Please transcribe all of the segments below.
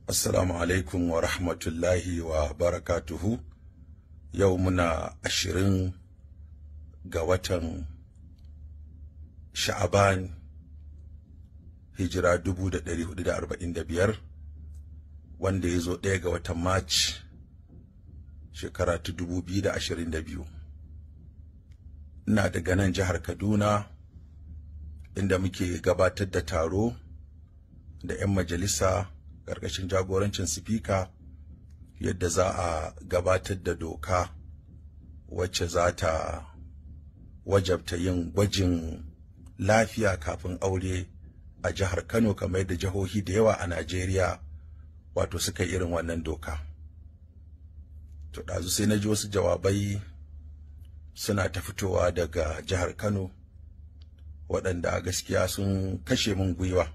Assalamu alaikum wa rahmatullahi wa barakatuhu. Yau muna 20 ga watan Sha'aban, hijira 1445, wanda ya zo 1 ga watan March shekara ta 2022. Ina daga nan jihar Kaduna, inda muke gabatar da taro da 'yan majalisa ƙarƙashin jagorancin sifika yadda za a gabatar da doka wacce za ta wajabta yin gwajin lafiya kafin aure a jihar Kano, kamar yadda jihohi da yawa a Najeriya wato suka irin wannan doka. To ɗazu sai na ji wasu jawabai suna ta fitowa daga jihar Kano waɗanda gaskiya sun kashe min gwiwa.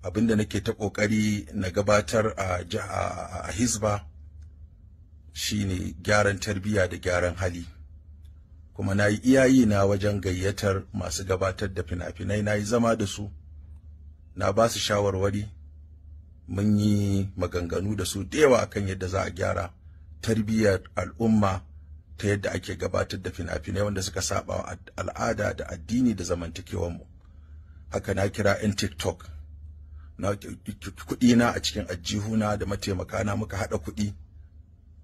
Abinda nake ta kokari na gabatar a Hizba shine gyaran tarbiyya da gyaran hali, kuma nayi iyayi na wajen gayyatar masu gabatar da fina-finai, nayi zama da su, na ba su shawarwari, mun yi maganganu da su da yawa akan yadda za a gyara tarbiyyar al'umma ta yadda ake gabatar da fina-finai wanda suka saba wa al'ada da addini da zamantakewar mu. Haka na kira 'yan TikTok, na kuɗi na a cikin ajihuna da mataimakana muka haɗa kuɗi,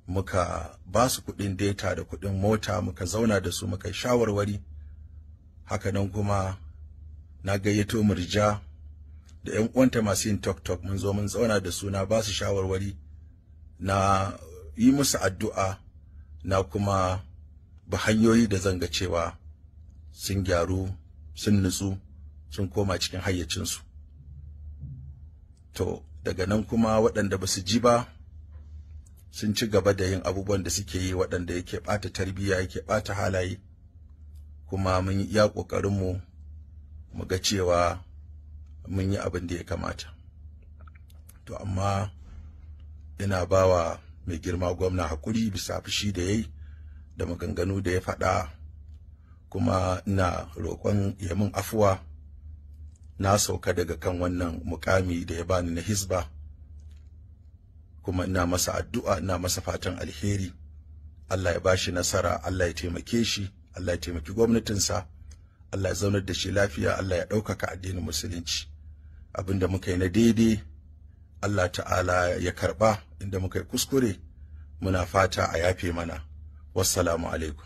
muka ba su kuɗin data da kuɗin mota, muka zauna da su muka shawarwari. Haka nan kuma na gayyato Murja da 'yan uwanta masu yin TikTok, mun zo mun zauna da su, na ba su shawarwari, na yi musu addu'a, na kuma ba hanyoyi da zanga cewa sun gyaru, sun nutsu, sun koma cikin hayyacinsu. To daga nan kuma waɗanda ba su ji ba sun ci gaba da yin abubuwan da suke yi waɗanda yake ɓata tarbiyya, yake ɓata halaye, kuma mun yi iya ƙoƙarinmu mu ga cewa mun yi abin da ya kamata. To amma ina bawa mai girma gwamna hakuri bisa fushi da yayi da maganganu da ya faɗa, kuma ina roƙon ya min afuwa. Na sauka daga kan wannan mukami da ya bani na Hizba, kuma ina masa addu'a, ina masa fatan alheri. Allah ya bashi nasara, Allah ya taimake shi, Allah ya taimaki gwamnatinsa, Allah ya zaunar da shi lafiya, Allah ya ɗaukaka addinin musulunci. Abinda muka yi na daidai Allah ta'ala ya karɓa, inda muka yi kuskure muna fata a yafe mana. Wassalamu alaikum.